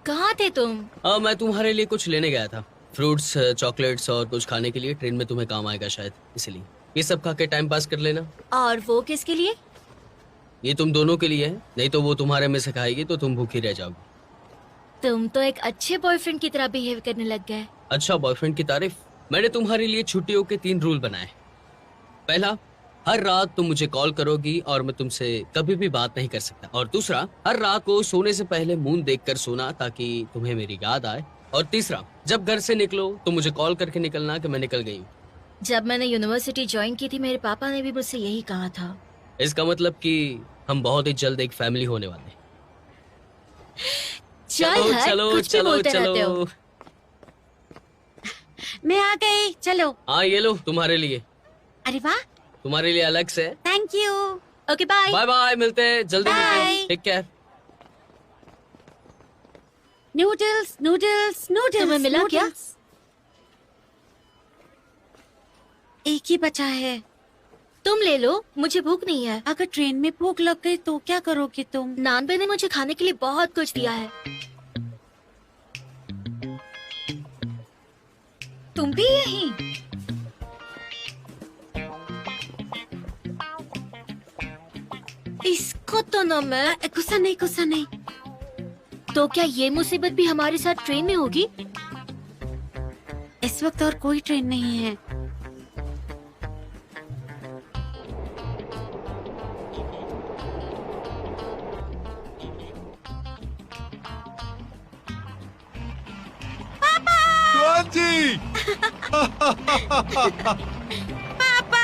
कहाँ थे तुम? मैं तुम्हारे लिए कुछ लेने गया था, फ्रूट्स, चॉकलेट्स और कुछ खाने के लिए। ट्रेन में तुम्हें काम आएगा शायद, इसलिए ये सब खा के टाइम पास कर लेना। और वो किसके लिए? ये तुम दोनों के लिए है, नहीं तो वो तुम्हारे में से खाएगी तो तुम भूखी रह जाओगी। तुम तो एक अच्छे बॉयफ्रेंड की तरह बिहेव करने लग गए। अच्छा, बॉयफ्रेंड की तारीफ? मैंने तुम्हारे लिए छुट्टियों के 3 रूल बनाए। पहला, हर रात तुम मुझे कॉल करोगी और मैं तुमसे कभी भी बात नहीं कर सकता। और दूसरा, हर रात को सोने से पहले मून देखकर सोना ताकि तुम्हें मेरी याद आए। और तीसरा, जब घर से निकलो तो मुझे कॉल करके निकलना कि मैं निकल गई हूँ। जब मैंने यूनिवर्सिटी ज्वाइन की थी मेरे पापा ने भी मुझसे यही कहा था। इसका मतलब कि हम बहुत ही जल्द एक फैमिली होने वाले हैं। चल हट, चलो कुछ भी चलो बोलते रहते हो। चलो। मैं आ गई, चलो। हाँ, ये लो तुम्हारे लिए, अरे वाह, तुम्हारे लिए अलग से। Thank you. Okay bye. Bye bye, मिलते हैं जल्दी, मिलते हैं, Bye. Take care. Noodles noodles noodles. तुम्हें मिला क्या? नूडल्स। एक ही बचा है। तुम ले लो, मुझे भूख नहीं है। अगर ट्रेन में भूख लग गई तो क्या करोगे तुम? नानबे ने मुझे खाने के लिए बहुत कुछ दिया है। तुम भी यहीं? इसको तो न मैं। गुस्सा नहीं, गुस्सा नहीं। तो क्या ये मुसीबत भी हमारे साथ ट्रेन में होगी? इस वक्त और कोई ट्रेन नहीं है। जी। पापा।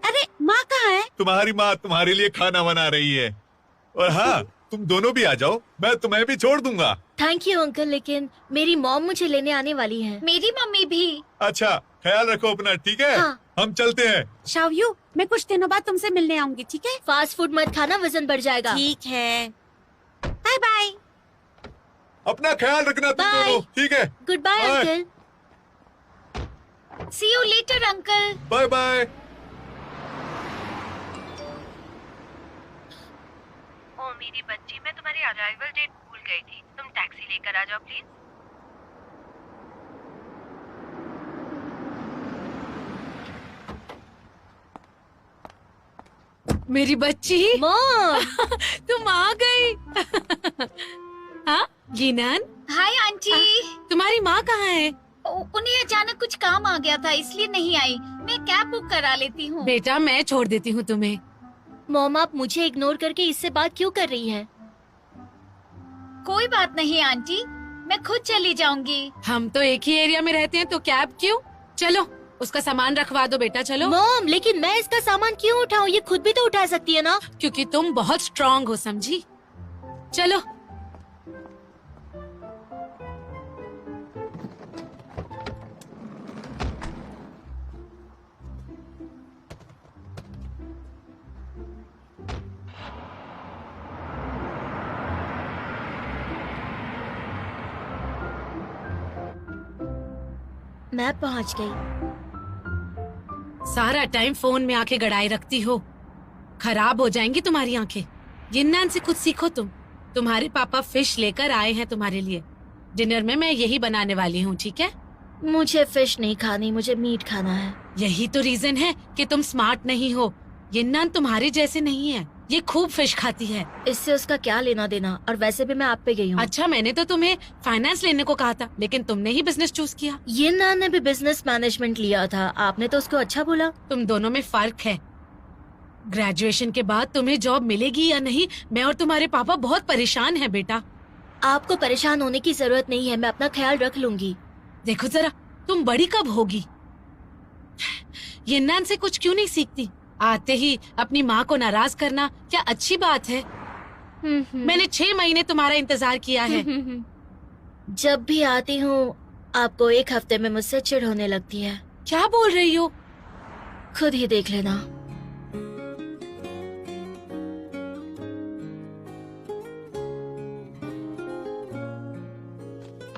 अरे माँ कहाँ है? तुम्हारी माँ तुम्हारे लिए खाना बना रही है। और हाँ, तुम दोनों भी आ जाओ, मैं तुम्हें भी छोड़ दूंगा। थैंक यू अंकल, लेकिन मेरी मॉम मुझे लेने आने वाली है। मेरी मम्मी भी। अच्छा, ख्याल रखो अपना, ठीक है? हाँ। हम चलते हैं। शावयू, मैं कुछ दिनों बाद तुमसे मिलने आऊंगी, ठीक है? फास्ट फूड मत खाना, वजन बढ़ जाएगा। ठीक है। Bye bye. अपना ख्याल रखना तुम Bye. दोनों, ठीक है? Good bye Bye. Uncle. See you later uncle. Bye bye. ओ मेरी बच्ची, मैं तुम्हारी अराइवल डेट भूल गई थी। तुम टैक्सी लेकर आ जाओ प्लीज। मेरी बच्ची, मॉम। तुम आ गई। हाँ गिनान। Hi aunty. तुम्हारी माँ कहाँ है? उन्हें अचानक कुछ काम आ गया था इसलिए नहीं आई। मैं कैब बुक करा लेती हूँ। बेटा मैं छोड़ देती हूँ तुम्हें। मॉम, आप मुझे इग्नोर करके इससे बात क्यों कर रही हैं? कोई बात नहीं आंटी, मैं खुद चली जाऊंगी। हम तो एक ही एरिया में रहते हैं तो कैब क्यों? चलो उसका सामान रखवा दो बेटा, चलो। मॉम, लेकिन मैं इसका सामान क्यों उठाऊं? ये खुद भी तो उठा सकती है ना। क्योंकि तुम बहुत स्ट्रांग हो, समझी? चलो। मैं पहुंच गई। सारा टाइम फोन में आंखें गड़ाए रखती हो, खराब हो जाएंगी तुम्हारी आंखें। गिन्नान से कुछ सीखो तुम। तुम्हारे पापा फिश लेकर आए हैं तुम्हारे लिए। डिनर में मैं यही बनाने वाली हूँ, ठीक है? मुझे फिश नहीं खानी, मुझे मीट खाना है। यही तो रीजन है कि तुम स्मार्ट नहीं हो। गिन्नान तुम्हारे जैसे नहीं है, ये खूब फिश खाती है। इससे उसका क्या लेना देना? और वैसे भी मैं आप पे गई हूँ। अच्छा, मैंने तो तुम्हें फाइनेंस लेने को कहा था, लेकिन तुमने ही बिजनेस चूज किया। ये नान ने भी बिजनेस मैनेजमेंट लिया था, आपने तो उसको अच्छा बोला। तुम दोनों में फर्क है। ग्रेजुएशन के बाद तुम्हें जॉब मिलेगी या नहीं, मैं और तुम्हारे पापा बहुत परेशान हैं बेटा। आपको परेशान होने की जरूरत नहीं है, मैं अपना ख्याल रख लूंगी। देखो जरा, तुम बड़ी कब होगी? ये नान से कुछ क्यों नहीं सीखती? आते ही अपनी माँ को नाराज करना क्या अच्छी बात है? मैंने 6 महीने तुम्हारा इंतजार किया है। जब भी आती हूँ आपको 1 हफ्ते में मुझसे चिढ़ होने लगती है। क्या बोल रही हो? खुद ही देख लेना।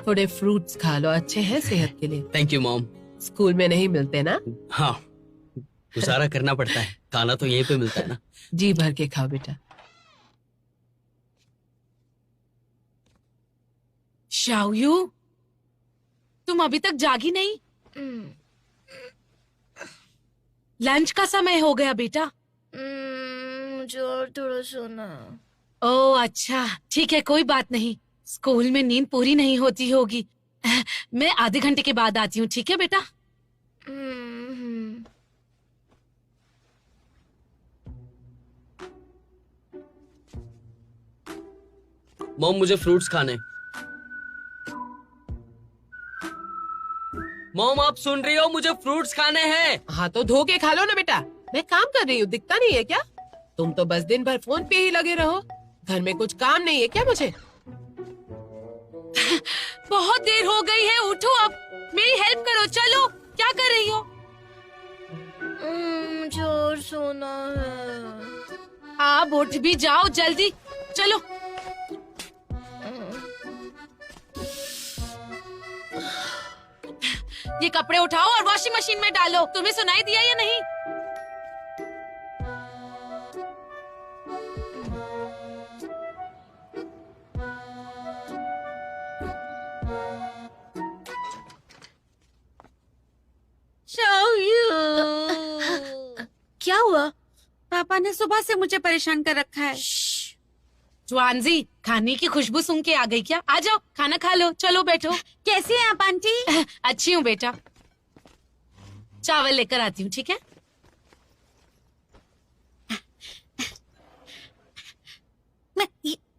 थोड़े फ्रूट्स खा लो, अच्छे हैं सेहत के लिए। Thank you mom. स्कूल में नहीं मिलते ना? हाँ, गुजारा करना पड़ता है, खाना तो यहीं पे मिलता है ना। जी भर के खाओ बेटा। शाओयू, तुम अभी तक जागी नहीं? लंच का समय हो गया बेटा। मुझे और थोड़ा सोना। ओह अच्छा, ठीक है, कोई बात नहीं। स्कूल में नींद पूरी नहीं होती होगी। मैं आधे घंटे के बाद आती हूँ, ठीक है बेटा? मॉम, मुझे फ्रूट्स खाने। मॉम, आप सुन रही हो? मुझे फ्रूट्स खाने हैं। हाँ तो धो के खा लो ना बेटा। मैं काम कर रही हूँ, दिखता नहीं है क्या? तुम तो बस दिन भर फोन पे ही लगे रहो। घर में कुछ काम नहीं है क्या मुझे? बहुत देर हो गई है, उठो अब। मेरी हेल्प करो, चलो। क्या कर रही हो? मुझे और सोना है। आप उठ भी जाओ जल्दी, चलो। ये कपड़े उठाओ और वॉशिंग मशीन में डालो। तुम्हें सुनाई दिया या नहीं? क्या हुआ? पापा ने सुबह से मुझे परेशान कर रखा है। ज्वानजी, खाने की खुशबू सूंघ के आ गई क्या? आ जाओ, खाना खा लो। चलो बैठो। कैसी हैं आप आंटी? अच्छी हूँ बेटा। चावल लेकर आती हूँ, ठीक है?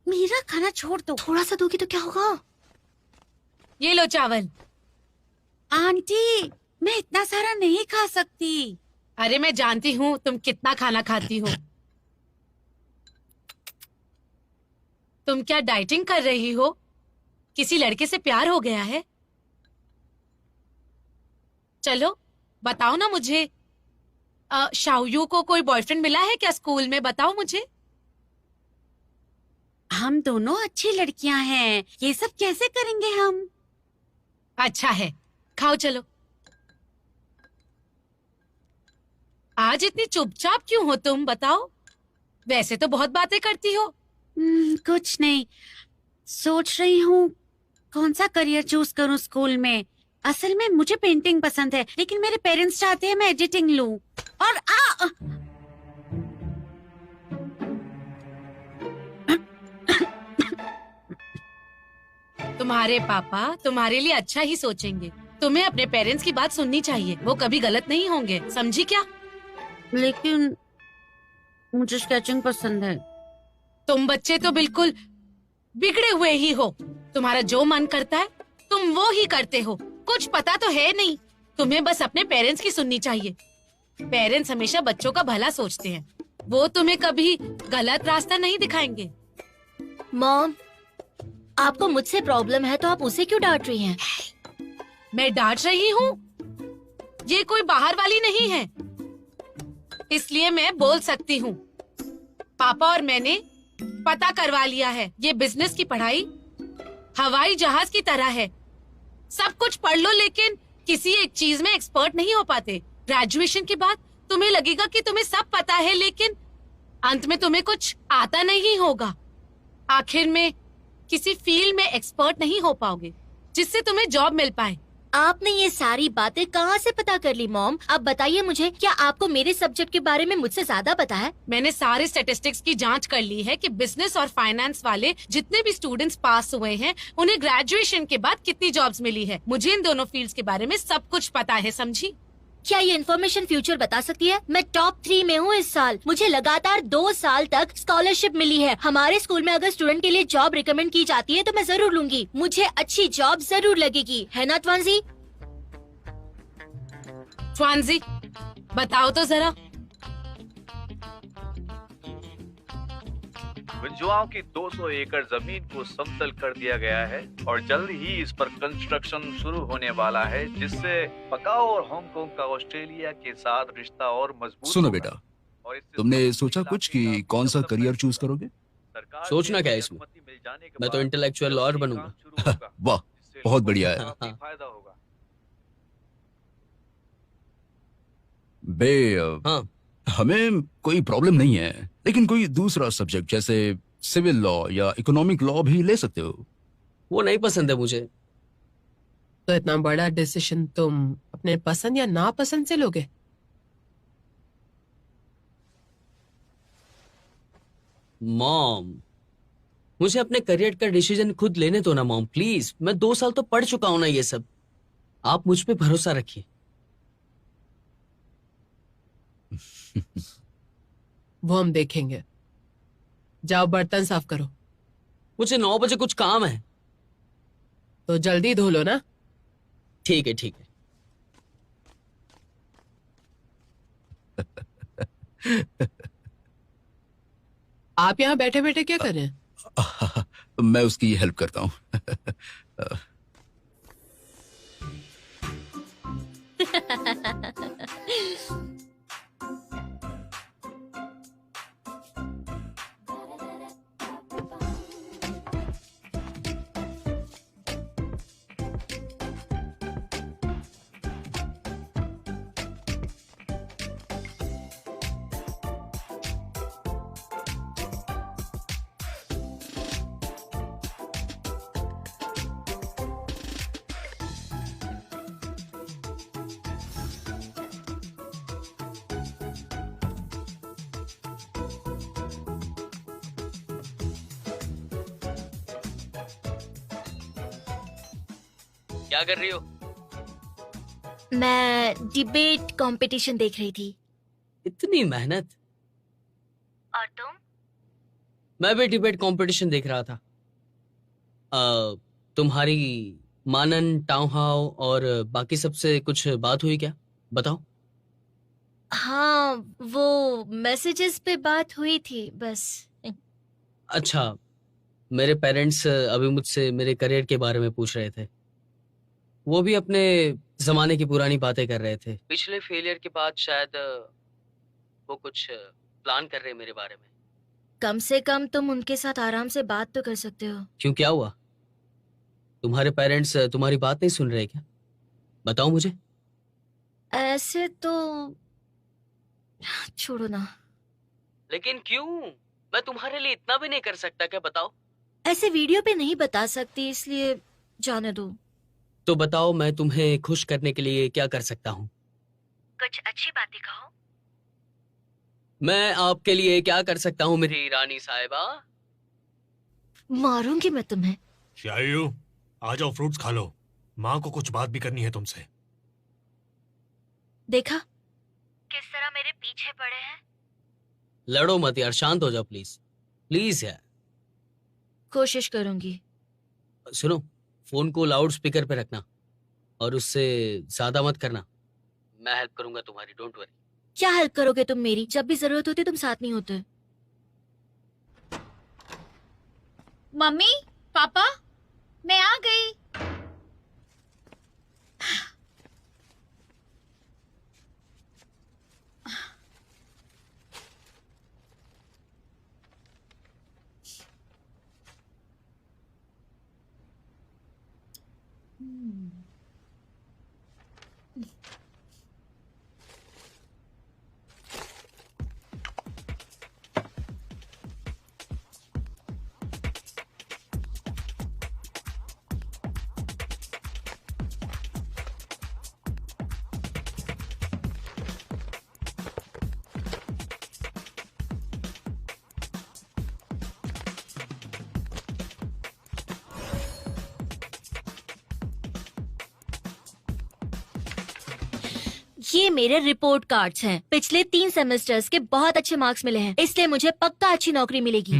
मेरा खाना छोड़ दो। थोड़ा सा दोगी तो क्या होगा? ये लो चावल। आंटी, मैं इतना सारा नहीं खा सकती। अरे मैं जानती हूँ तुम कितना खाना खाती हो। तुम क्या डाइटिंग कर रही हो? किसी लड़के से प्यार हो गया है? चलो बताओ ना मुझे। शाओयू को कोई बॉयफ्रेंड मिला है क्या स्कूल में? बताओ मुझे। हम दोनों अच्छी लड़कियां हैं, ये सब कैसे करेंगे हम? अच्छा है, खाओ चलो। आज इतनी चुपचाप क्यों हो तुम? बताओ। वैसे तो बहुत बातें करती हो। कुछ नहीं, सोच रही हूँ कौन सा करियर चूज करूँ स्कूल में। असल में मुझे पेंटिंग पसंद है, लेकिन मेरे पेरेंट्स चाहते हैं मैं एडिटिंग लूं। और तुम्हारे पापा तुम्हारे लिए अच्छा ही सोचेंगे। तुम्हें अपने पेरेंट्स की बात सुननी चाहिए, वो कभी गलत नहीं होंगे, समझी क्या? लेकिन मुझे स्केचिंग पसंद है। तुम बच्चे तो बिल्कुल बिगड़े हुए ही हो। तुम्हारा जो मन करता है तुम वो ही करते हो। कुछ पता तो है नहीं। तुम्हें बस अपने पेरेंट्स की सुननी चाहिए। पेरेंट्स हमेशा बच्चों का भला सोचते हैं, वो तुम्हें कभी गलत रास्ता नहीं दिखाएंगे। मॉम, आपको मुझसे प्रॉब्लम है तो आप उसे क्यों डांट रही हैं? मैं डांट रही हूँ? ये कोई बाहर वाली नहीं है, इसलिए मैं बोल सकती हूँ। पापा और मैंने पता करवा लिया है। ये बिजनेस की पढ़ाई हवाई जहाज की तरह है। सब कुछ पढ़ लो लेकिन किसी एक चीज में एक्सपर्ट नहीं हो पाते। ग्रेजुएशन के बाद तुम्हें लगेगा कि तुम्हें सब पता है, लेकिन अंत में तुम्हें कुछ आता नहीं होगा। आखिर में किसी फील्ड में एक्सपर्ट नहीं हो पाओगे जिससे तुम्हें जॉब मिल पाए। आपने ये सारी बातें कहाँ से पता कर ली मॉम? अब बताइए मुझे, क्या आपको मेरे सब्जेक्ट के बारे में मुझसे ज्यादा पता है? मैंने सारे स्टैटिस्टिक्स की जांच कर ली है कि बिजनेस और फाइनेंस वाले जितने भी स्टूडेंट्स पास हुए हैं उन्हें ग्रेजुएशन के बाद कितनी जॉब्स मिली है। मुझे इन दोनों फील्ड्स के बारे में सब कुछ पता है, समझी? क्या ये इन्फॉर्मेशन फ्यूचर बता सकती है? मैं टॉप 3 में हूँ इस साल। मुझे लगातार 2 साल तक स्कॉलरशिप मिली है। हमारे स्कूल में अगर स्टूडेंट के लिए जॉब रिकमेंड की जाती है तो मैं जरूर लूंगी। मुझे अच्छी जॉब जरूर लगेगी, है ना ट्वांजी? ट्वांजी, बताओ तो जरा। विंजुआओ की 200 एकड़ जमीन को समतल कर दिया गया है और जल्द ही इस पर कंस्ट्रक्शन शुरू होने वाला है, जिससे मकाओ और हांगकांग का ऑस्ट्रेलिया के साथ रिश्ता और मजबूत सुनो होगा। बेटा, और इससे तुमने सोचा कुछ कि कौन सा करियर चूज करोगे? सरकार सोचना की क्या है इसमें? अनुमति मिल जाने के मैं तो बाद इंटेलेक्चुअल जल्द लॉयर ही बनूंगा। काम शुरू होगा, वाह, जिससे बहुत लोगों बढ़िया को है। काफी फायदा होगा। बे हाँ। हमें कोई प्रॉब्लम नहीं है, लेकिन कोई दूसरा सब्जेक्ट जैसे सिविल लॉ या इकोनॉमिक लॉ भी ले सकते हो। वो नहीं पसंद है मुझे। तो इतना बड़ा डिसीजन तुम अपने पसंद या नापसंद से लोगे? मॉम, मुझे अपने करियर का डिसीजन खुद लेने दो ना मॉम, प्लीज। मैं 2 साल तो पढ़ चुका हूं ना ये सब। आप मुझ पे भरोसा रखिए। वो हम देखेंगे। जाओ बर्तन साफ करो। मुझे 9 बजे कुछ काम है। तो जल्दी धो लो ना। ठीक है ठीक है। आप यहाँ बैठे बैठे क्या कर रहे हैं? मैं उसकी हेल्प करता हूँ। क्या कर रही हो? मैं डिबेट कंपटीशन देख रही थी। इतनी मेहनत। और तुम? मैं भी डिबेट कंपटीशन देख रहा था। तुम्हारी मानन, टाउहाउ और बाकी सबसे कुछ बात हुई क्या? बताओ। हाँ, वो मैसेजेस पे बात हुई थी बस। अच्छा, मेरे पेरेंट्स अभी मुझसे मेरे करियर के बारे में पूछ रहे थे। वो भी अपने जमाने की पुरानी बातें कर रहे थे। पिछले फेलियर के बाद शायद वो कुछ प्लान कर रहे हैं मेरे बारे में। कम से कम तुम उनके साथ आराम से बात तो कर सकते हो। क्यों, क्या हुआ? तुम्हारे पेरेंट्स तुम्हारी बात नहीं सुन रहे क्या? बताओ मुझे। ऐसे तो छोड़ो ना। लेकिन क्यों? मैं तुम्हारे लिए इतना भी नहीं कर सकता क्या? बताओ। ऐसे वीडियो पे नहीं बता सकती, इसलिए जाने दो। तो बताओ, मैं तुम्हें खुश करने के लिए क्या कर सकता हूँ? कुछ अच्छी बातें कहो। मैं आपके लिए क्या कर सकता हूँ मेरी रानी साहिबा? मारूंगी मैं तुम्हें। शायू, आ जाओ, फ्रूट्स खा लो। माँ को कुछ बात भी करनी है तुमसे। देखा किस तरह मेरे पीछे पड़े हैं। लड़ो मत यार, शांत हो जाओ प्लीज। प्लीज यार। कोशिश करूंगी। सुनो, फोन को लाउड स्पीकर पे रखना और उससे ज्यादा मत करना। मैं हेल्प करूंगा तुम्हारी, डोंट वरी। क्या हेल्प करोगे तुम मेरी? जब भी जरूरत होती तुम साथ नहीं होते। मम्मी, पापा, मैं आ गई। ये मेरे रिपोर्ट कार्ड्स हैं। पिछले 3 सेमेस्टर्स के बहुत अच्छे मार्क्स मिले हैं, इसलिए मुझे पक्का अच्छी नौकरी मिलेगी।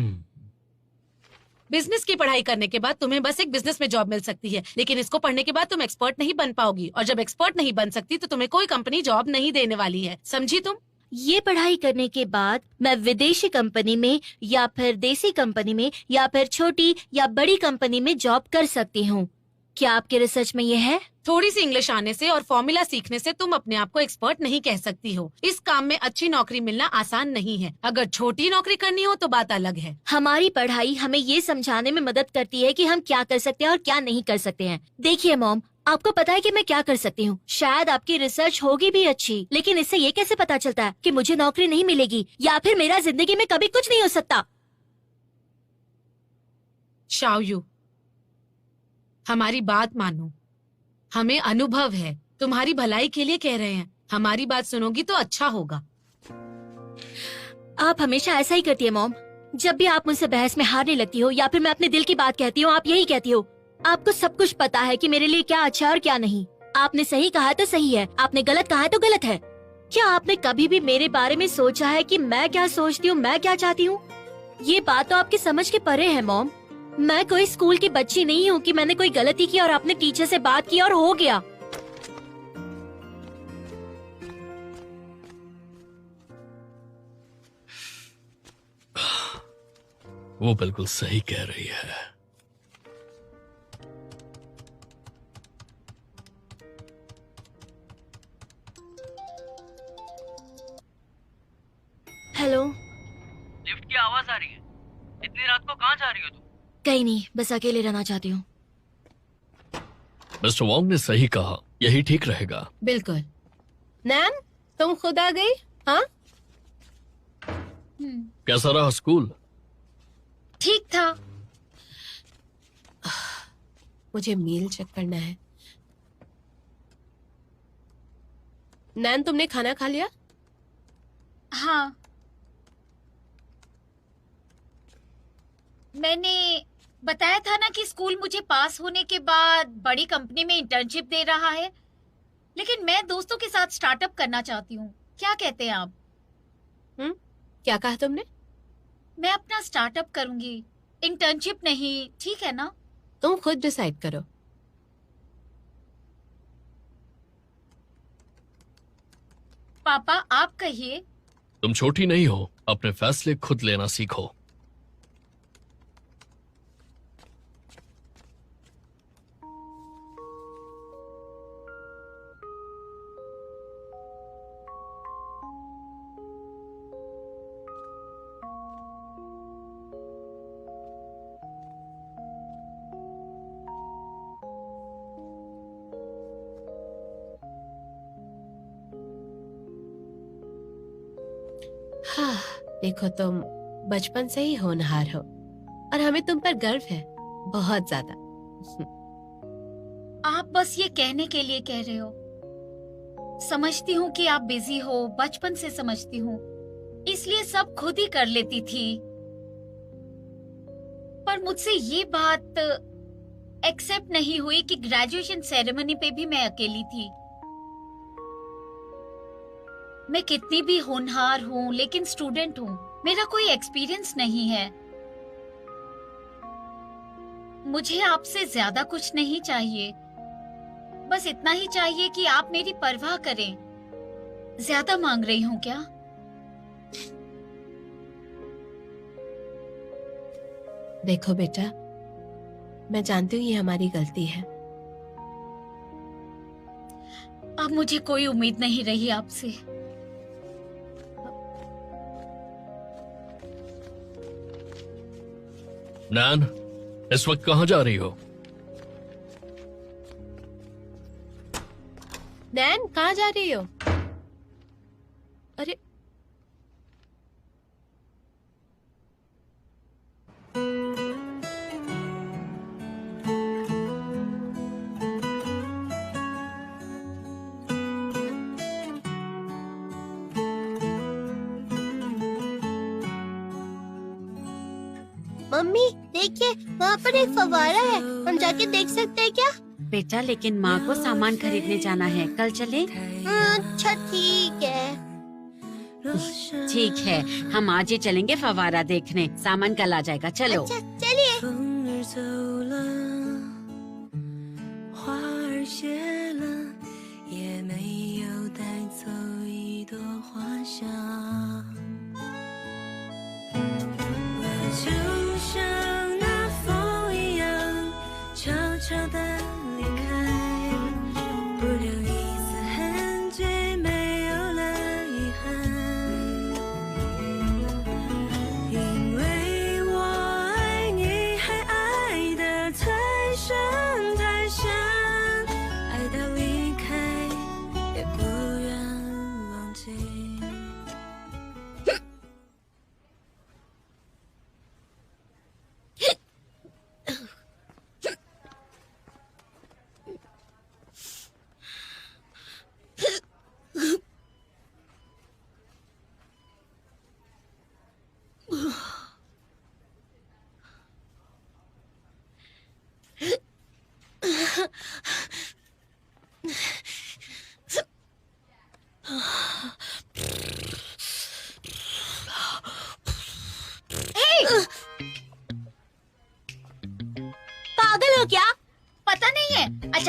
बिजनेस की पढ़ाई करने के बाद तुम्हें बस एक बिजनेस में जॉब मिल सकती है, लेकिन इसको पढ़ने के बाद तुम एक्सपर्ट नहीं बन पाओगी, और जब एक्सपर्ट नहीं बन सकती तो तुम्हें कोई कंपनी जॉब नहीं देने वाली है, समझी तुम? ये पढ़ाई करने के बाद मैं विदेशी कंपनी में या फिर देसी कंपनी में या फिर छोटी या बड़ी कंपनी में जॉब कर सकती हूँ। क्या आपके रिसर्च में ये है? थोड़ी सी इंग्लिश आने से और फॉर्मूला सीखने से तुम अपने आप को एक्सपर्ट नहीं कह सकती हो। इस काम में अच्छी नौकरी मिलना आसान नहीं है। अगर छोटी नौकरी करनी हो तो बात अलग है। हमारी पढ़ाई हमें ये समझाने में मदद करती है कि हम क्या कर सकते हैं और क्या नहीं कर सकते हैं। देखिए मॉम, आपको पता है कि मैं क्या कर सकती हूँ। शायद आपकी रिसर्च होगी भी अच्छी, लेकिन इससे ये कैसे पता चलता है कि मुझे नौकरी नहीं मिलेगी या फिर मेरा जिंदगी में कभी कुछ नहीं हो सकता? शाओयू, हमारी बात मानो, हमें अनुभव है, तुम्हारी भलाई के लिए कह रहे हैं। हमारी बात सुनोगी तो अच्छा होगा। आप हमेशा ऐसा ही करती है मॉम। जब भी आप मुझसे बहस में हारने लगती हो या फिर मैं अपने दिल की बात कहती हूँ, आप यही कहती हो। आपको सब कुछ पता है कि मेरे लिए क्या अच्छा और क्या नहीं। आपने सही कहा तो सही है, आपने गलत कहा है तो गलत है। क्या आपने कभी भी मेरे बारे में सोचा है कि मैं क्या सोचती हूँ, मैं क्या चाहती हूँ? ये बात तो आपकी समझ के परे है मॉम। मैं कोई स्कूल की बच्ची नहीं हूँ कि मैंने कोई गलती की और अपने टीचर से बात की और हो गया। वो बिल्कुल सही कह रही है। हेलो, लिफ्ट की आवाज आ रही है। इतनी रात को कहाँ जा रही हो तुम? कहीं नहीं, बस अकेले रहना चाहती हूँ। मिस्टर वॉन्ग ने सही कहा, यही ठीक रहेगा। बिल्कुल। नैन, तुम खुद आ गई? हाँ, कैसा रहा स्कूल? ठीक था। मुझे मील चेक करना है। नैन, तुमने खाना खा लिया? हाँ, मैंने बताया था ना कि स्कूल मुझे पास होने के बाद बड़ी कंपनी में इंटर्नशिप दे रहा है, लेकिन मैं दोस्तों के साथ स्टार्टअप करना चाहती हूँ। क्या कहते हैं आप? क्या कहा तुमने? मैं अपना स्टार्टअप करूंगी, इंटर्नशिप नहीं, ठीक है ना? तुम खुद डिसाइड करो। पापा, आप कहिए। तुम छोटी नहीं हो, अपने फैसले खुद लेना सीखो। हाँ, देखो तुम बचपन से ही होनहार हो और हमें तुम पर गर्व है, बहुत ज्यादा। आप बस ये कहने के लिए कह रहे हो। समझती हूँ कि आप बिजी हो, बचपन से समझती हूँ, इसलिए सब खुद ही कर लेती थी। पर मुझसे ये बात एक्सेप्ट नहीं हुई कि ग्रेजुएशन सेरेमनी पे भी मैं अकेली थी। मैं कितनी भी होनहार हूँ, लेकिन स्टूडेंट हूँ, मेरा कोई एक्सपीरियंस नहीं है। मुझे आपसे ज्यादा कुछ नहीं चाहिए, बस इतना ही चाहिए कि आप मेरी परवाह करें। ज्यादा मांग रही हूँ क्या? देखो बेटा, मैं जानती हूँ ये हमारी गलती है। अब मुझे कोई उम्मीद नहीं रही आपसे। नैन, इस वक्त कहाँ जा रही हो? नैन, कहाँ जा रही हो? अरे मम्मी देखिए, वहाँ पर एक फव्वारा है, हम जाके देख सकते हैं क्या? बेटा, लेकिन माँ को सामान खरीदने जाना है, कल चले? अच्छा ठीक है। ठीक है, हम आज ही चलेंगे फव्वारा देखने, सामान कल आ जाएगा। चलो। अच्छा चलिए।爱到。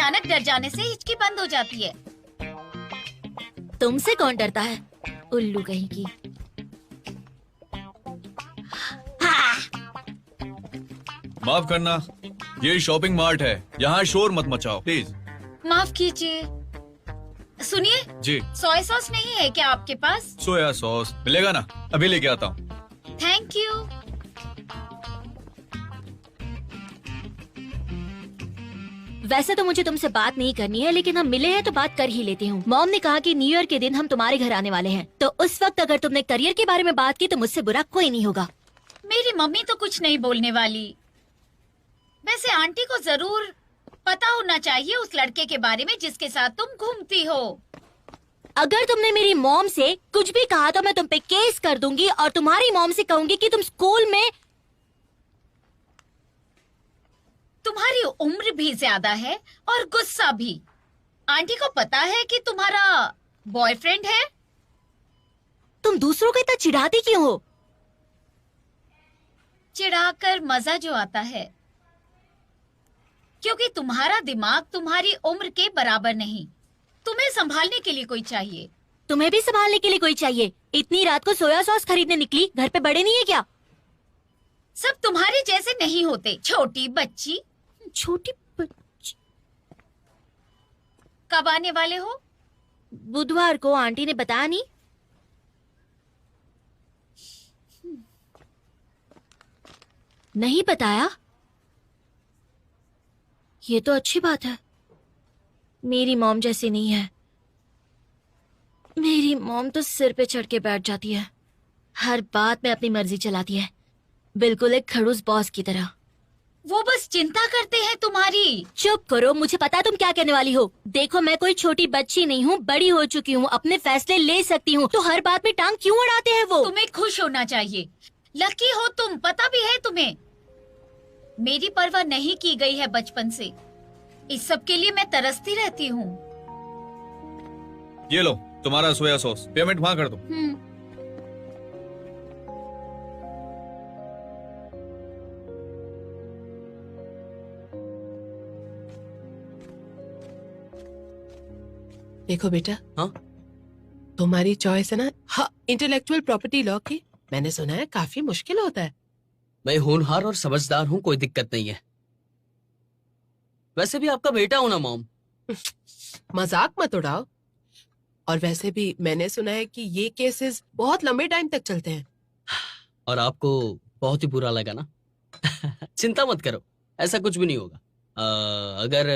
अचानक डर जाने से हिचकी बंद हो जाती है। तुमसे कौन डरता है, उल्लू कहीं की। माफ करना, ये शॉपिंग मार्ट है, यहाँ शोर मत मचाओ प्लीज। माफ कीजिए। सुनिए, जी, सोया सॉस नहीं है क्या आपके पास? सोया सॉस मिलेगा ना, अभी लेके आता हूँ। Thank you. वैसे तो मुझे तुमसे बात नहीं करनी है, लेकिन हम मिले हैं तो बात कर ही लेती हूँ। मॉम ने कहा कि न्यू ईयर के दिन हम तुम्हारे घर आने वाले हैं, तो उस वक्त अगर तुमने करियर के बारे में बात की तो मुझसे बुरा कोई नहीं होगा। मेरी मम्मी तो कुछ नहीं बोलने वाली। वैसे आंटी को जरूर पता होना चाहिए उस लड़के के बारे में जिसके साथ तुम घूमती हो। अगर तुमने मेरी मॉम से कुछ भी कहा तो मैं तुम पे केस कर दूंगी और तुम्हारी मॉम से कहूंगी कि तुम स्कूल में। तुम्हारी उम्र भी ज्यादा है और गुस्सा भी। आंटी को पता है कि तुम्हारा बॉयफ्रेंड है। तुम दूसरों को इतना चिढ़ाती क्यों हो? चिढ़ाकर मजा जो आता है, क्योंकि तुम्हारा दिमाग तुम्हारी उम्र के बराबर नहीं। तुम्हें संभालने के लिए कोई चाहिए। तुम्हें भी संभालने के लिए कोई चाहिए। इतनी रात को सोया सॉस खरीदने निकली, घर पे बड़े नहीं है क्या? सब तुम्हारे जैसे नहीं होते। छोटी बच्ची। छोटी बच्ची। कब आने वाले हो? बुधवार को। आंटी ने बताया नहीं? नहीं बताया? ये तो अच्छी बात है। मेरी मॉम जैसी नहीं है। मेरी मॉम तो सिर पे चढ़ के बैठ जाती है, हर बात में अपनी मर्जी चलाती है, बिल्कुल एक खड़ूस बॉस की तरह। वो बस चिंता करते हैं तुम्हारी। चुप करो, मुझे पता है तुम क्या कहने वाली हो। देखो, मैं कोई छोटी बच्ची नहीं हूँ, बड़ी हो चुकी हूँ, अपने फैसले ले सकती हूँ, तो हर बात में टांग क्यों अड़ाते हैं वो? तुम्हें खुश होना चाहिए। लकी हो तुम, पता भी है तुम्हें। मेरी परवाह नहीं की गई है बचपन से। इस सब के लिए मैं तरसती रहती हूँ। ये लो तुम्हारा सोया सॉस, पेमेंट वहाँ कर दो। देखो बेटा, हाँ? तुम्हारी चॉइस है ना, हाँ, इंटेलेक्चुअल प्रॉपर्टी लॉ की। मैंने सुना है काफी मुश्किल होता है। मैं होनहार और समझदार हूँ, कोई दिक्कत नहीं है। वैसे भी आपका बेटा हूं ना मॉम। मजाक मत उड़ाओ। और वैसे भी मैंने सुना है कि ये केसेस बहुत लंबे टाइम तक चलते हैं। और आपको बहुत ही बुरा लगा ना? चिंता मत करो, ऐसा कुछ भी नहीं होगा। अगर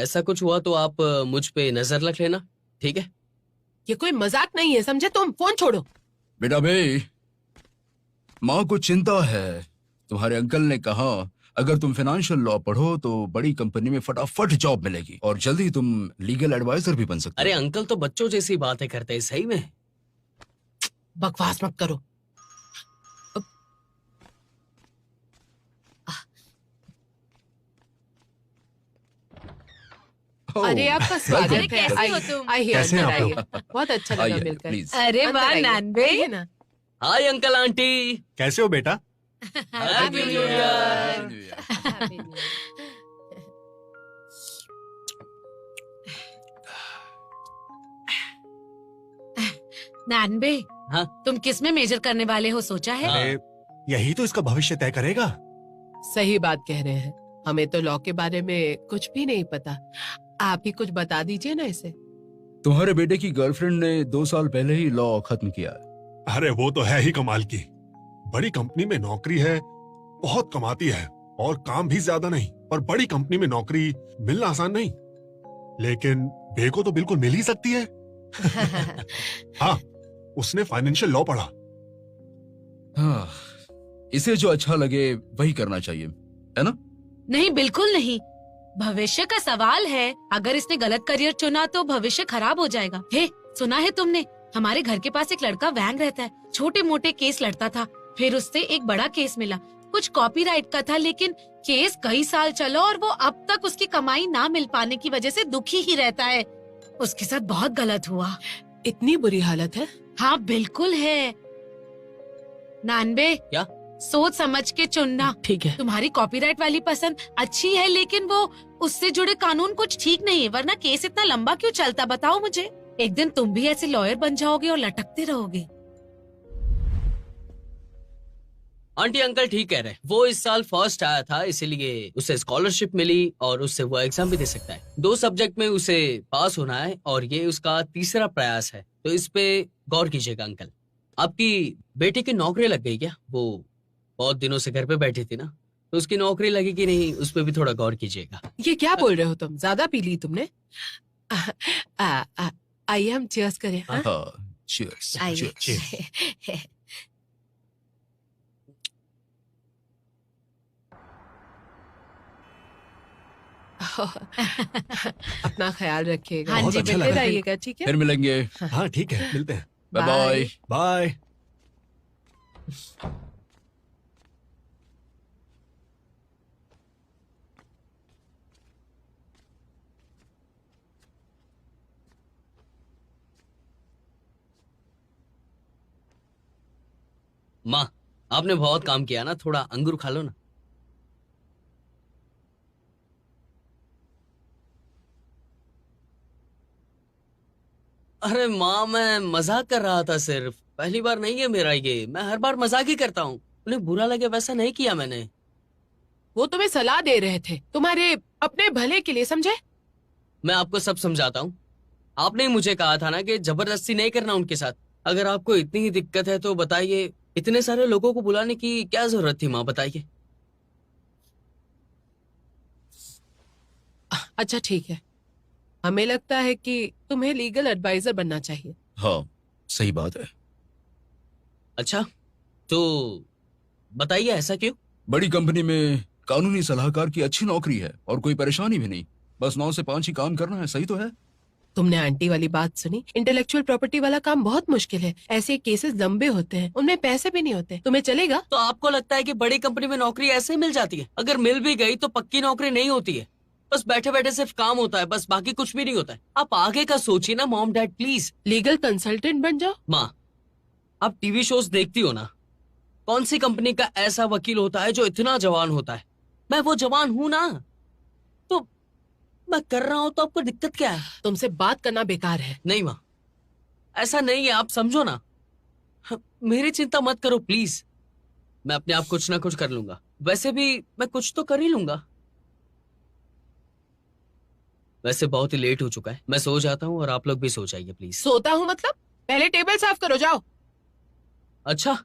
ऐसा कुछ हुआ तो आप मुझ पे नजर रख लेना, ठीक है? ये कोई मजाक नहीं है, समझे तुम? फोन छोड़ो। बेटा भाई, माँ को चिंता है। तुम्हारे अंकल ने कहा अगर तुम फाइनेंशियल लॉ पढ़ो तो बड़ी कंपनी में फटाफट जॉब मिलेगी और जल्दी तुम लीगल एडवाइजर भी बन सकते हो। अरे अंकल तो बच्चों जैसी बातें करते हैं, सही में। बकवास मत करो। अरे आपका स्वागत है। कैसे हो तुम? आइए, कैसे अंदर हैं आप आइए। बहुत अच्छा लगा आइए, मिलकर। प्लीज। अरे अंदर वाह आइए। नानबे। आइए ना। Hi uncle aunty. कैसे हो बेटा? Happy new year. नानबे, हाँ? तुम किस में मेजर करने वाले हो, सोचा है? हाँ। अरे, यही तो इसका भविष्य तय करेगा। सही बात कह रहे हैं। हमें तो लॉ के बारे में कुछ भी नहीं पता। आप ही कुछ बता दीजिए ना इसे। तुम्हारे बेटे की गर्लफ्रेंड ने 2 साल पहले ही लॉ खत्म किया है। अरे वो तो है ही कमाल की। बड़ी कंपनी में नौकरी है, बहुत कमाती है और काम भी ज्यादा नहीं। पर बड़ी कंपनी में नौकरी मिलना आसान नहीं, लेकिन बे को तो बिल्कुल मिल ही सकती है। हाँ, उसने फाइनेंशियल लॉ पढ़ा। हाँ, इसे जो अच्छा लगे वही करना चाहिए, है ना? नहीं, बिल्कुल नहीं। भविष्य का सवाल है। अगर इसने गलत करियर चुना तो भविष्य खराब हो जाएगा। हे, सुना है तुमने? हमारे घर के पास एक लड़का वैंग रहता है, छोटे मोटे केस लड़ता था। फिर उससे एक बड़ा केस मिला, कुछ कॉपीराइट का था, लेकिन केस कई साल चला और वो अब तक उसकी कमाई ना मिल पाने की वजह से दुखी ही रहता है। उसके साथ बहुत गलत हुआ। इतनी बुरी हालत है? हाँ बिल्कुल है। नानबे, क्या? सोच समझ के चुनना। ठीक है। तुम्हारी कॉपीराइट वाली पसंद अच्छी है, लेकिन वो उससे जुड़े कानून कुछ ठीक नहीं है, वरना केस इतना लंबा क्यों चलता बताओ मुझे। एक दिन तुम भी ऐसे लॉयर बन जाओगे और लटकते रहोगे। आंटी अंकल ठीक कह रहे हैं। वो इस साल फर्स्ट आया था, इसीलिए उसे स्कॉलरशिप मिली और उससे वो एग्जाम भी दे सकता है। 2 सब्जेक्ट में उसे पास होना है और ये उसका तीसरा प्रयास है, तो इस पे गौर कीजिएगा अंकल। आपकी बेटी की नौकरी लग गई क्या? वो बहुत दिनों से घर पे बैठी थी ना, तो उसकी नौकरी लगी कि नहीं उस पे भी थोड़ा गौर कीजिएगा। ये क्या बोल रहे हो तुम? ज्यादा पी ली तुमने? आइए हम चीयर्स करें। हाँ? cheers, आइए। cheers. अपना ख्याल रखिएगा। हाँ बहुत जी, अच्छा मिलते लगा। रहिएगा, ठीक है? फिर मिलेंगे। हाँ ठीक है, मिलते हैं। Bye bye. बाय। माँ, आपने बहुत काम किया ना, थोड़ा अंगूर खा लो ना। अरे माँ, मैं मजाक कर रहा था सिर्फ। पहली बार नहीं है मेरा ये, मैं हर बार मजाक ही करता हूँ। उन्हें बुरा लगे वैसा नहीं किया मैंने। वो तुम्हें सलाह दे रहे थे, तुम्हारे अपने भले के लिए, समझे? मैं आपको सब समझाता हूँ। आपने ही मुझे कहा था ना कि जबरदस्ती नहीं करना उनके साथ। अगर आपको इतनी ही दिक्कत है तो बताइए, इतने सारे लोगों को बुलाने की क्या जरूरत थी माँ, बताइए। अच्छा ठीक है, हमें लगता है कि तुम्हें लीगल एडवाइजर बनना चाहिए। हाँ सही बात है। अच्छा, तो बताइए ऐसा क्यों? बड़ी कंपनी में कानूनी सलाहकार की अच्छी नौकरी है और कोई परेशानी भी नहीं, बस 9 से 5 ही काम करना है। सही तो है? तुमने आंटी वाली बात सुनी? इंटेलेक्चुअल प्रॉपर्टी वाला काम बहुत मुश्किल है, ऐसे केसेस लंबे होते हैं, उनमें पैसे भी नहीं होते। तुम्हें चलेगा? तो आपको लगता है कि बड़ी कंपनी में नौकरी ऐसे ही मिल जाती है? अगर मिल भी गई तो पक्की नौकरी नहीं होती है, बस बैठे बैठे सिर्फ काम होता है, बस बाकी कुछ भी नहीं होता है। आप आगे का सोचिए ना mom dad, please. Legal consultant बन जाओ। माँ, आप टीवी शोज देखती हो ना, कौन सी कंपनी का ऐसा वकील होता है जो इतना जवान होता है? मैं वो जवान हूं ना, तो मैं कर रहा हूं, तो आपको दिक्कत क्या है? तुमसे बात करना बेकार है। नहीं माँ, ऐसा नहीं है, आप समझो ना। मेरी चिंता मत करो प्लीज, मैं अपने आप कुछ ना कुछ कर लूंगा। वैसे भी मैं कुछ तो कर ही लूंगा। वैसे बहुत ही लेट हो चुका है, मैं सो जाता हूँ और आप लोग भी सो जाइए प्लीज। सोता हूँ मतलब? पहले टेबल साफ करो, जाओ। अच्छा,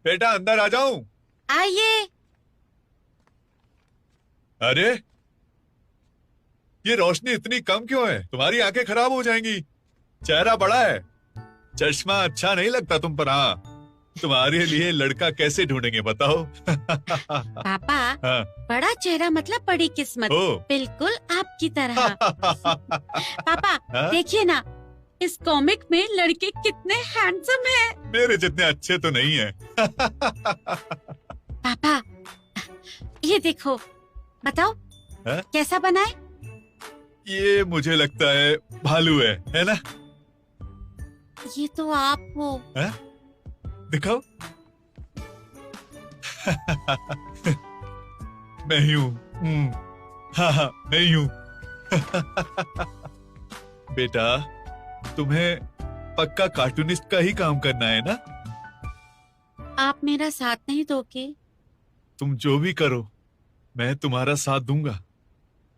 बेटा अंदर आ जाऊं? आइए। अरे ये रोशनी इतनी कम क्यों है? तुम्हारी आंखें खराब हो जाएंगी। चेहरा बड़ा है, चश्मा अच्छा नहीं लगता तुम पर। हाँ, तुम्हारे लिए लड़का कैसे ढूंढेंगे बताओ? पापा, हाँ। बड़ा चेहरा मतलब बड़ी किस्मत। ओ। बिल्कुल आपकी तरह। पापा हाँ? देखिए ना, इस कॉमिक में लड़के कितने हैंडसम हैं। मेरे जितने अच्छे तो नहीं है। पापा ये देखो, बताओ हाँ? कैसा बना है? ये मुझे लगता है भालू है ना? ये तो आप हो। है? दिखाओ। मैं ही हूँ। हाँ मैं ही हूँ। बेटा तुम्हें पक्का कार्टूनिस्ट का ही काम करना है ना? आप मेरा साथ नहीं दोगे? तुम जो भी करो मैं तुम्हारा साथ दूंगा,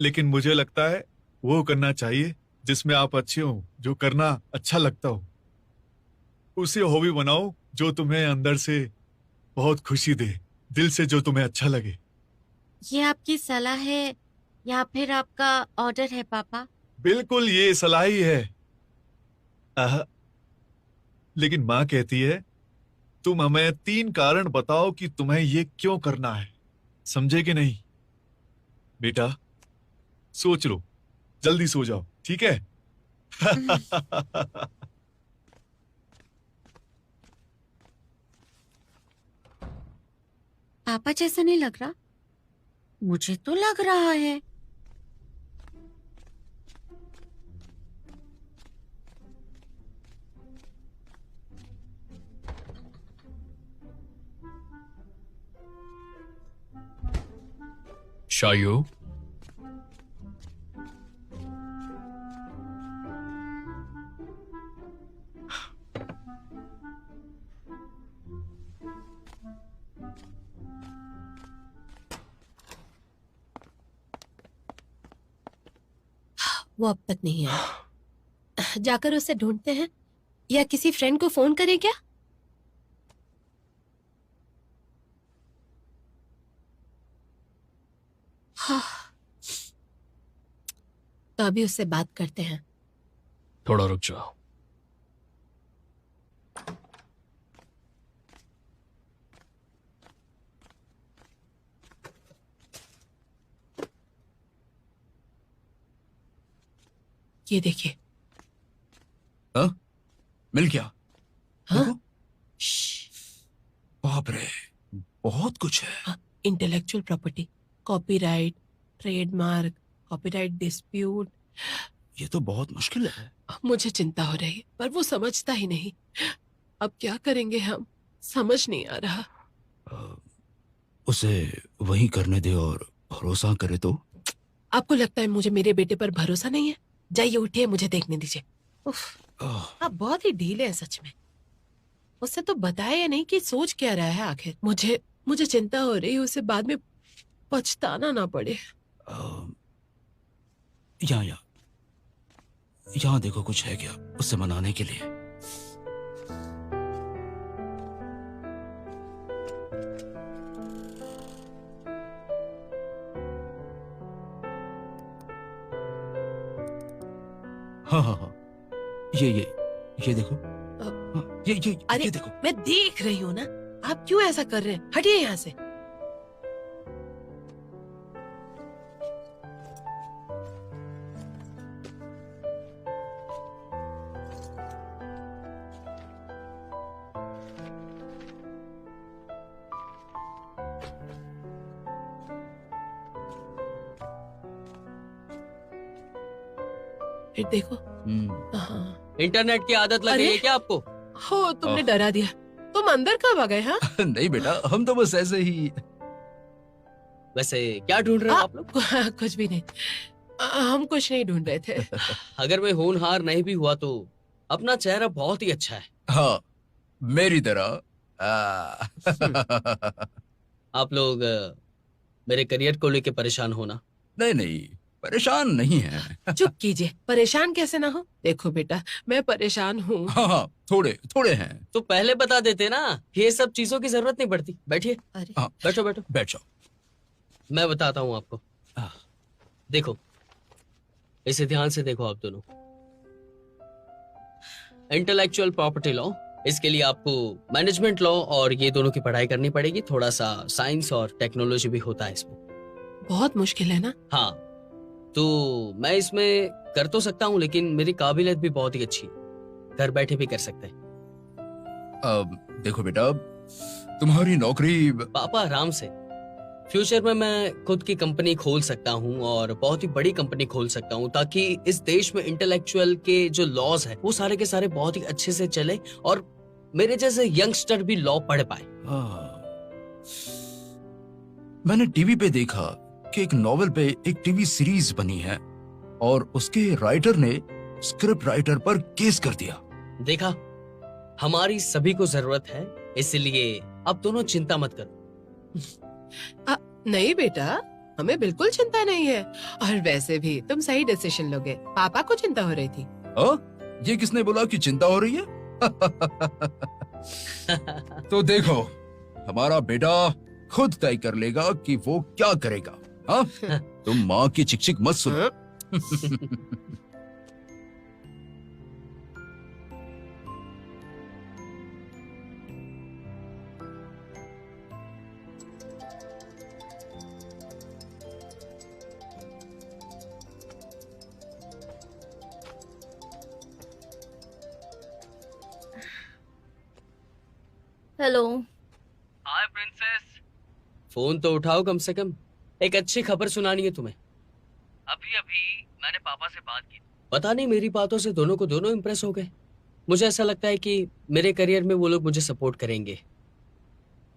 लेकिन मुझे लगता है वो करना चाहिए जिसमें आप अच्छे हो, जो करना अच्छा लगता हो। उसे हॉबी बनाओ जो तुम्हें अंदर से बहुत खुशी दे, दिल से जो तुम्हें अच्छा लगे। ये आपकी सलाह है या फिर आपका ऑर्डर है पापा? बिल्कुल ये सलाह ही है। लेकिन माँ कहती है तुम हमें 3 कारण बताओ कि तुम्हें ये क्यों करना है। समझे कि नहीं? बेटा सोच लो, जल्दी सो जाओ, ठीक है? पापा जैसा नहीं लग रहा। मुझे तो लग रहा है। शायू, वो अब तक नहीं आया। जाकर उसे ढूंढते हैं या किसी फ्रेंड को फोन करें क्या? हाँ। तो अभी उससे बात करते हैं। थोड़ा रुक जाओ। ये देखिए। हाँ? मिल गया? हाँ? देखो। बाप रे, बहुत कुछ है। Intellectual property, copyright, trademark, copyright dispute. ये तो बहुत मुश्किल है। मुझे चिंता हो रही है, पर वो समझता ही नहीं। अब क्या करेंगे हम, समझ नहीं आ रहा। उसे वही करने दे और भरोसा करे तो। आपको लगता है मुझे मेरे बेटे पर भरोसा नहीं है? जाइए उठिए, मुझे देखने दीजिए। उफ, आप बहुत ही ढीले हैं सच में। उससे तो बताया नहीं कि सोच क्या रहा है आखिर। मुझे चिंता हो रही है उसे बाद में पछताना ना पड़े। यहाँ देखो, कुछ है क्या उससे मनाने के लिए? हाँ हाँ हाँ, ये देखो। हाँ, अरे ये देखो। मैं देख रही हूँ ना, आप क्यों ऐसा कर रहे हैं? हटिए यहाँ से। फिर देखो। हाँ। इंटरनेट की आदत लग अरे? गई है क्या आपको? हो, तुमने डरा दिया। तुम अंदर कब आ गए? हाँ, नहीं बेटा, हम तो बस ऐसे ही। वैसे क्या ढूंढ रहे हो आप लोग? कुछ भी नहीं। हम कुछ नहीं ढूंढ रहे थे। अगर मैं होनहार नहीं भी हुआ तो अपना चेहरा बहुत ही अच्छा है। हाँ, मेरी तरह। आप लोग मेरे करियर को लेके परेशान होना। नहीं, परेशान नहीं है। चुप कीजिए, परेशान कैसे ना हो। देखो बेटा, मैं परेशान हूँ। हाँ, थोड़े हैं। तो पहले बता देते ना, ये सब चीजों की जरूरत नहीं पड़ती। बैठिए। हाँ, बैठो। बैठ जाओ। मैं बताता हूँ आपको। देखो, इसे ध्यान से देखो आप दोनों। इंटेलेक्चुअल प्रॉपर्टी लॉ, इसके लिए आपको मैनेजमेंट लॉ और ये दोनों की पढ़ाई करनी पड़ेगी। थोड़ा सा साइंस और टेक्नोलॉजी भी होता है इसमें। बहुत मुश्किल है ना? हाँ, तो मैं इसमें कर तो सकता हूँ, लेकिन मेरी काबिलियत भी बहुत ही अच्छी है। घर बैठे भी कर सकते हैं। देखो बेटा, तुम्हारी नौकरी। पापा आराम से। फ्यूचर में मैं खुद की कंपनी खोल सकता हूँ और बहुत ही बड़ी कंपनी खोल सकता हूँ, ताकि इस देश में इंटेलेक्चुअल के जो लॉज है वो सारे के सारे बहुत ही अच्छे से चले और मेरे जैसे यंगस्टर भी लॉ पढ़ पाए। मैंने टीवी पे देखा कि एक नॉवेल पे एक टीवी सीरीज बनी है और उसके राइटर ने स्क्रिप्ट राइटर पर केस कर दिया। देखा, हमारी सभी को जरूरत है, इसलिए अब दोनों चिंता मत करो। नहीं बेटा, हमें बिल्कुल चिंता नहीं है। और वैसे भी तुम सही डिसीजन लोगे। पापा को चिंता हो रही थी। ये किसने बोला कि चिंता हो रही है? तो देखो, हमारा बेटा खुद तय कर लेगा कि वो क्या करेगा। हाँ? तुम माँ की चिक मत सुनो। हेलो। हाय प्रिंसेस। फोन तो उठाओ कम से कम। एक अच्छी खबर सुनानी है तुम्हें। अभी अभी मैंने पापा से बात की। पता नहीं मेरी बातों से दोनों को दोनों इम्प्रेस हो गए। मुझे ऐसा लगता है कि मेरे करियर में वो लोग मुझे सपोर्ट करेंगे।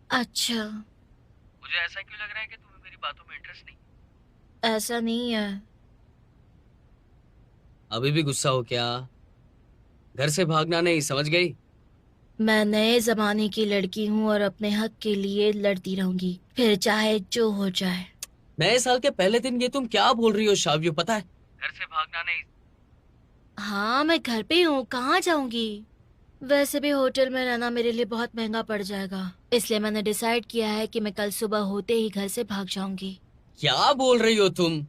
अच्छा, मुझे ऐसा क्यों लग रहा है कि तुम्हें मेरी बातों में इंटरेस्ट नहीं? ऐसा नहीं है। अभी भी गुस्सा हो क्या? घर से भागना नहीं, समझ गई? मैं नए जमाने की लड़की हूँ और अपने हक के लिए लड़ती रहूंगी, फिर चाहे जो हो जाए। नए साल के पहले दिन ये तुम क्या बोल रही हो शाव्यू? पता है घर से भागना नहीं। हाँ, मैं घर पे हूँ, कहाँ जाऊंगी? वैसे भी होटल में रहना मेरे लिए बहुत महंगा पड़ जाएगा, इसलिए मैंने डिसाइड किया है कि मैं कल सुबह होते ही घर से भाग जाऊंगी। क्या बोल रही हो तुम?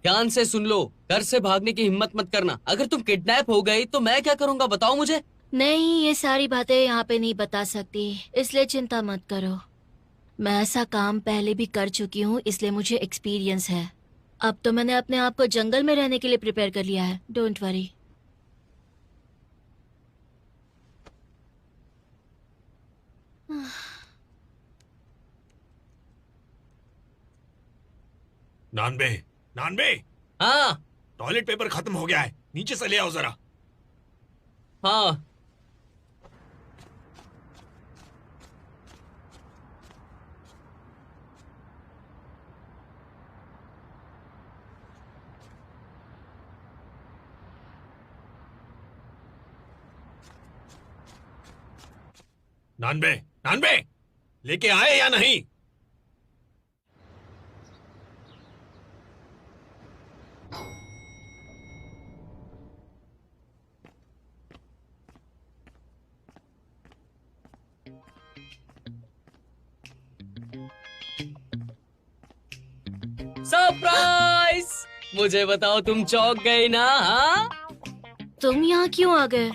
ध्यान से सुन लो, घर से भागने की हिम्मत मत करना। अगर तुम किडनैप हो गई तो मैं क्या करूंगा बताओ मुझे। नहीं, ये सारी बातें यहाँ पे नहीं बता सकती, इसलिए चिंता मत करो। मैं ऐसा काम पहले भी कर चुकी हूँ, इसलिए मुझे एक्सपीरियंस है। अब तो मैंने अपने आप को जंगल में रहने के लिए प्रिपेयर कर लिया है। Don't worry. नानबे, नानबे, हाँ टॉयलेट पेपर खत्म हो गया है, नीचे से ले आओ जरा। हाँ। नानबे, नानबे, लेके आए या नहीं? सरप्राइज! मुझे बताओ, तुम चौंक गई ना? हाँ, तुम यहाँ क्यों आ गए?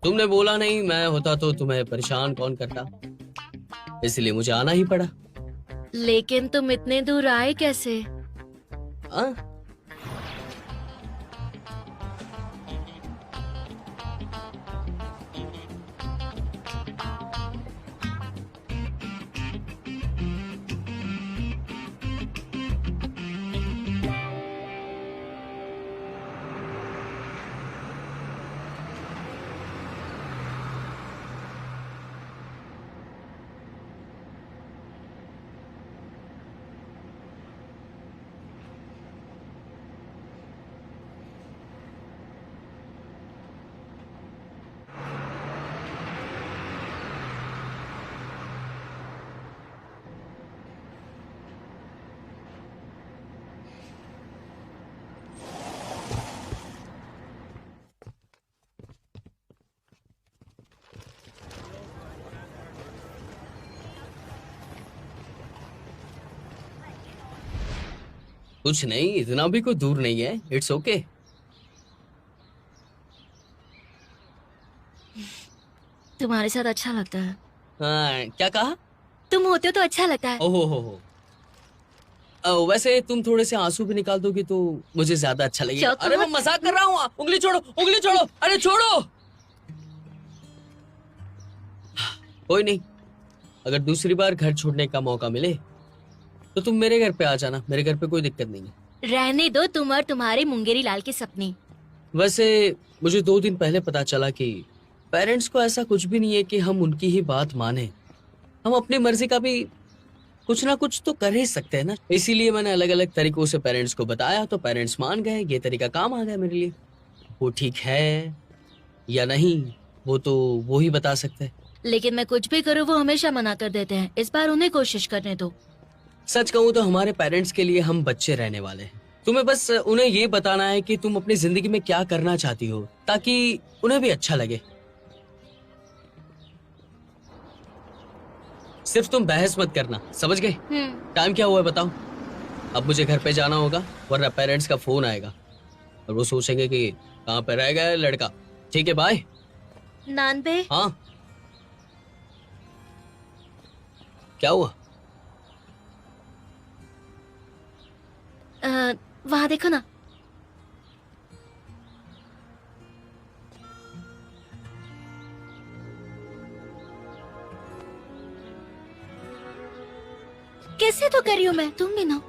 तुमने बोला नहीं, मैं होता तो तुम्हें परेशान कौन करता, इसलिए मुझे आना ही पड़ा। लेकिन तुम इतने दूर आए कैसे? हाँ? कुछ नहीं, इतना भी कोई दूर नहीं है। It's okay. तुम्हारे साथ अच्छा लगता है। हाँ, क्या कहा? तुम होते हो तो अच्छा लगता है। ओहो हो। वैसे तुम थोड़े से आंसू भी निकाल दोगी तो मुझे ज्यादा अच्छा लगेगा। चौको अरे मैं मत- मजाक कर रहा हूँ। उंगली छोड़ो, उंगली छोड़ो, अरे छोड़ो। कोई नहीं, अगर दूसरी बार घर छोड़ने का मौका मिले तो तुम मेरे घर पे आ जाना। मेरे घर पे कोई दिक्कत नहीं है। रहने दो तुम और तुम्हारे मुंगेरी लाल के सपने। वैसे मुझे 2 दिन पहले पता चला कि पेरेंट्स को ऐसा कुछ भी नहीं है कि हम उनकी ही बात माने। हम अपनी मर्जी का भी कुछ ना कुछ तो कर ही सकते हैं ना। इसीलिए मैंने अलग अलग तरीकों से पेरेंट्स को बताया तो पेरेंट्स मान गए। ये तरीका काम आ गया मेरे लिए। वो ठीक है या नहीं वो तो वो ही बता सकते हैं। लेकिन मैं कुछ भी करूँ वो हमेशा मना कर देते हैं। इस बार उन्हें कोशिश करने दो। सच कहूँ तो हमारे पेरेंट्स के लिए हम बच्चे रहने वाले हैं। तुम्हें बस उन्हें ये बताना है कि तुम अपनी जिंदगी में क्या करना चाहती हो ताकि उन्हें भी अच्छा लगे। सिर्फ तुम बहस मत करना, समझ गए? टाइम क्या हुआ है बताओ। अब मुझे घर पे जाना होगा वरना पेरेंट्स का फोन आएगा और वो सोचेंगे कि कहाँ पे रह गया लड़का। ठीक है, बाय। नानबे, हाँ, क्या हुआ? वहाँ देखो ना। कैसे तो कर रही हूँ मैं, तुम भी ना।